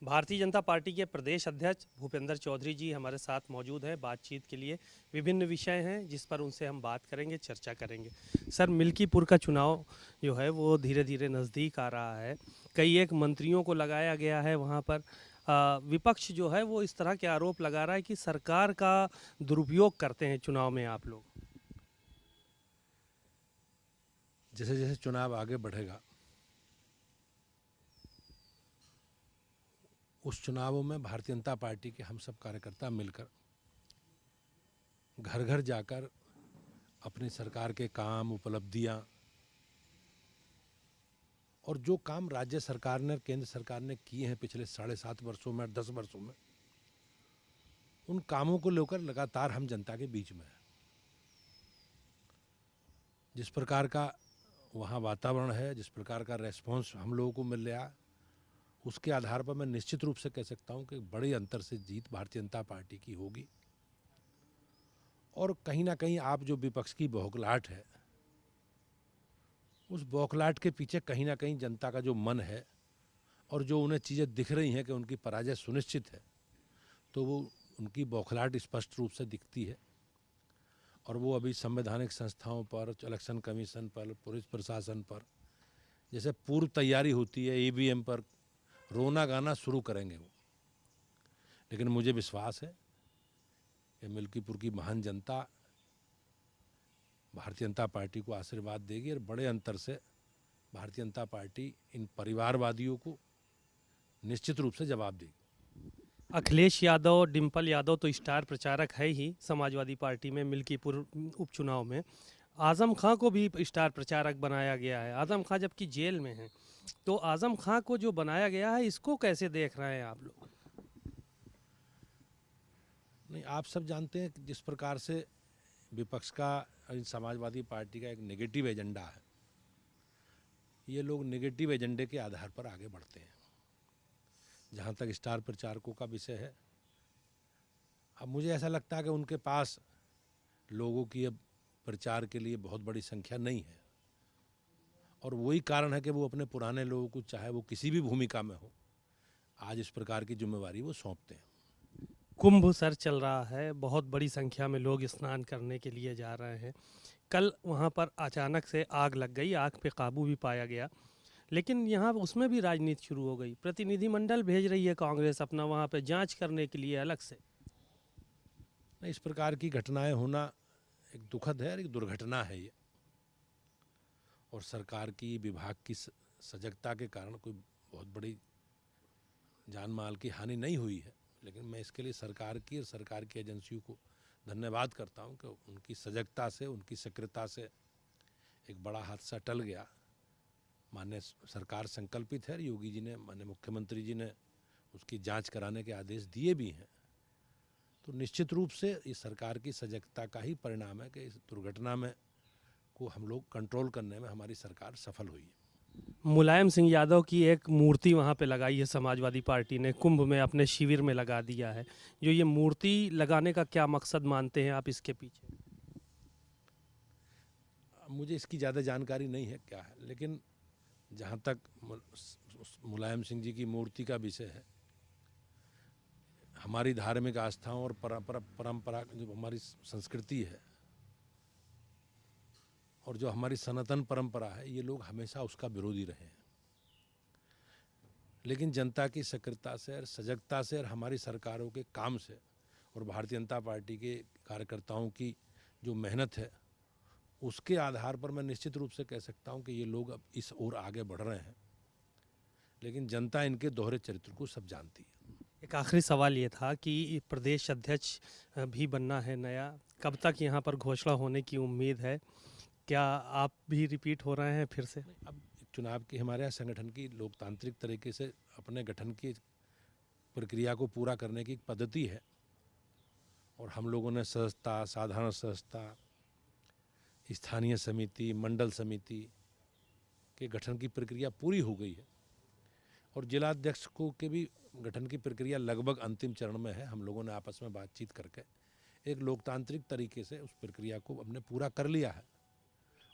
Bharatiya Janata party के प्रदेश अध्यक्ष भूपेंद्र चौधरी जी हमारे साथ मौजूद हैं बातचीत के लिए। विभिन्न विषय हैं जिस पर उनसे हम बात करेंगे, चर्चा करेंगे। सर, मिल्कीपुर का चुनाव जो है वो धीरे धीरे नज़दीक आ रहा है। कई एक मंत्रियों को लगाया गया है वहाँ पर। विपक्ष जो है वो इस तरह के आरोप लगा रहा है कि सरकार का दुरुपयोग करते हैं चुनाव में आप लोग। जैसे जैसे चुनाव आगे बढ़ेगा उस चुनावों में भारतीय जनता पार्टी के हम सब कार्यकर्ता मिलकर घर घर जाकर अपनी सरकार के काम, उपलब्धियां और जो काम राज्य सरकार ने, केंद्र सरकार ने किए हैं पिछले 7.5 वर्षों में, 10 वर्षों में, उन कामों को लेकर लगातार हम जनता के बीच में हैं। जिस प्रकार का वहाँ वातावरण है, जिस प्रकार का रेस्पॉन्स हम लोगों को मिल रहा है, उसके आधार पर मैं निश्चित रूप से कह सकता हूँ कि बड़े अंतर से जीत भारतीय जनता पार्टी की होगी। और कहीं ना कहीं आप जो विपक्ष की बौखलाहट है, उस बौखलाहट के पीछे कहीं ना कहीं जनता का जो मन है और जो उन्हें चीज़ें दिख रही हैं कि उनकी पराजय सुनिश्चित है, तो वो उनकी बौखलाहट स्पष्ट रूप से दिखती है। और वो अभी संवैधानिक संस्थाओं पर, इलेक्शन कमीशन पर, पुलिस प्रशासन पर जैसे पूर्व तैयारी होती है, ईवीएम पर रोना गाना शुरू करेंगे वो। लेकिन मुझे विश्वास है कि मिल्कीपुर की महान जनता भारतीय जनता पार्टी को आशीर्वाद देगी और बड़े अंतर से भारतीय जनता पार्टी इन परिवारवादियों को निश्चित रूप से जवाब देगी। अखिलेश यादव, डिम्पल यादव तो स्टार प्रचारक है ही समाजवादी पार्टी में। मिल्कीपुर उपचुनाव में आजम खां को भी स्टार प्रचारक बनाया गया है। आजम खां जबकि जेल में हैं, तो आजम खां को जो बनाया गया है इसको कैसे देख रहे हैं आप लोग? नहीं, आप सब जानते हैं कि जिस प्रकार से विपक्ष का, समाजवादी पार्टी का एक नेगेटिव एजेंडा है, ये लोग नेगेटिव एजेंडे के आधार पर आगे बढ़ते हैं। जहाँ तक स्टार प्रचारकों का विषय है, अब मुझे ऐसा लगता है कि उनके पास लोगों की अब प्रचार के लिए बहुत बड़ी संख्या नहीं है, और वही कारण है कि वो अपने पुराने लोगों को, चाहे वो किसी भी भूमिका में हो, आज इस प्रकार की जिम्मेवारी वो सौंपते हैं। कुंभ सर चल रहा है, बहुत बड़ी संख्या में लोग स्नान करने के लिए जा रहे हैं। कल वहाँ पर अचानक से आग लग गई, आग पे काबू भी पाया गया, लेकिन यहाँ उसमें भी राजनीति शुरू हो गई। प्रतिनिधिमंडल भेज रही है कांग्रेस अपना वहाँ पे जांच करने के लिए अलग से। इस प्रकार की घटनाएं होना एक दुखद है और एक दुर्घटना है ये, और सरकार की, विभाग की सजगता के कारण कोई बहुत बड़ी जान माल की हानि नहीं हुई है। लेकिन मैं इसके लिए सरकार की और सरकार की एजेंसियों को धन्यवाद करता हूं कि उनकी सजगता से, उनकी सक्रियता से एक बड़ा हादसा टल गया। माननीय सरकार संकल्पित है, योगी जी ने, माननीय मुख्यमंत्री जी ने उसकी जांच कराने के आदेश दिए भी हैं। तो निश्चित रूप से इस सरकार की सजगता का ही परिणाम है कि इस दुर्घटना में को हम लोग कंट्रोल करने में हमारी सरकार सफल हुई है। मुलायम सिंह यादव की एक मूर्ति वहाँ पे लगाई है समाजवादी पार्टी ने, कुंभ में अपने शिविर में लगा दिया है। जो ये मूर्ति लगाने का क्या मकसद मानते हैं आप इसके पीछे? मुझे इसकी ज़्यादा जानकारी नहीं है क्या है, लेकिन जहाँ तक मुलायम सिंह जी की मूर्ति का विषय है, हमारी धार्मिक आस्थाओं और परंपरा जो हमारी संस्कृति है और जो हमारी सनातन परंपरा है, ये लोग हमेशा उसका विरोधी रहे हैं। लेकिन जनता की सक्रियता से और सजगता से और हमारी सरकारों के काम से और भारतीय जनता पार्टी के कार्यकर्ताओं की जो मेहनत है, उसके आधार पर मैं निश्चित रूप से कह सकता हूं कि ये लोग अब इस ओर आगे बढ़ रहे हैं। लेकिन जनता इनके दोहरे चरित्र को सब जानती है। एक आखिरी सवाल ये था कि प्रदेश अध्यक्ष भी बनना है नया, कब तक यहाँ पर घोषणा होने की उम्मीद है? क्या आप भी रिपीट हो रहे हैं फिर से? अब चुनाव की हमारे यहाँ संगठन की लोकतांत्रिक तरीके से अपने गठन की प्रक्रिया को पूरा करने की एक पद्धति है, और हम लोगों ने सदस्यता, साधारण सदस्यता, स्थानीय समिति, मंडल समिति के गठन की प्रक्रिया पूरी हो गई है, और जिलाध्यक्ष को के भी गठन की प्रक्रिया लगभग अंतिम चरण में है। हम लोगों ने आपस में बातचीत करके एक लोकतांत्रिक तरीके से उस प्रक्रिया को हमने पूरा कर लिया है,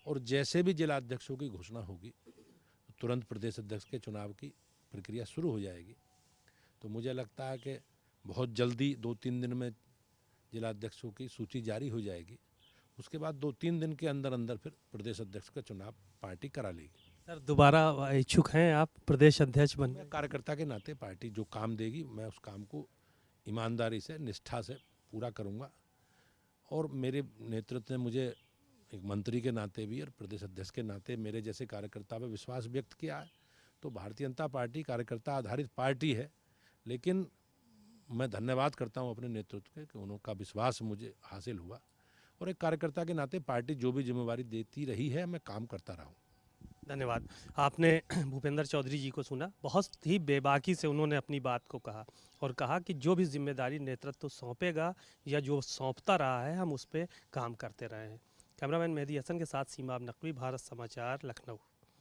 और जैसे भी जिलाध्यक्षों की घोषणा होगी तुरंत प्रदेश अध्यक्ष के चुनाव की प्रक्रिया शुरू हो जाएगी। तो मुझे लगता है कि बहुत जल्दी 2-3 दिन में जिलाध्यक्षों की सूची जारी हो जाएगी। उसके बाद 2-3 दिन के अंदर अंदर फिर प्रदेश अध्यक्ष का चुनाव पार्टी करा लेगी। सर दोबारा इच्छुक हैं आप प्रदेश अध्यक्ष बनने? मैं कार्यकर्ता के नाते पार्टी जो काम देगी मैं उस काम को ईमानदारी से, निष्ठा से पूरा करूंगा। और मेरे नेतृत्व ने मुझे एक मंत्री के नाते भी और प्रदेश अध्यक्ष के नाते मेरे जैसे कार्यकर्ता पर विश्वास व्यक्त किया है। तो भारतीय जनता पार्टी कार्यकर्ता आधारित पार्टी है, लेकिन मैं धन्यवाद करता हूं अपने नेतृत्व के कि उनका विश्वास मुझे हासिल हुआ। और एक कार्यकर्ता के नाते पार्टी जो भी जिम्मेवारी देती रही है मैं काम करता रहा हूँ। धन्यवाद। आपने भूपेंद्र चौधरी जी को सुना, बहुत ही बेबाकी से उन्होंने अपनी बात को कहा और कहा कि जो भी जिम्मेदारी नेतृत्व सौंपेगा या जो सौंपता रहा है हम उस पर काम करते रहे हैं। कैमरामैन मेहदी हसन के साथ सीमा नकवी, भारत समाचार, लखनऊ।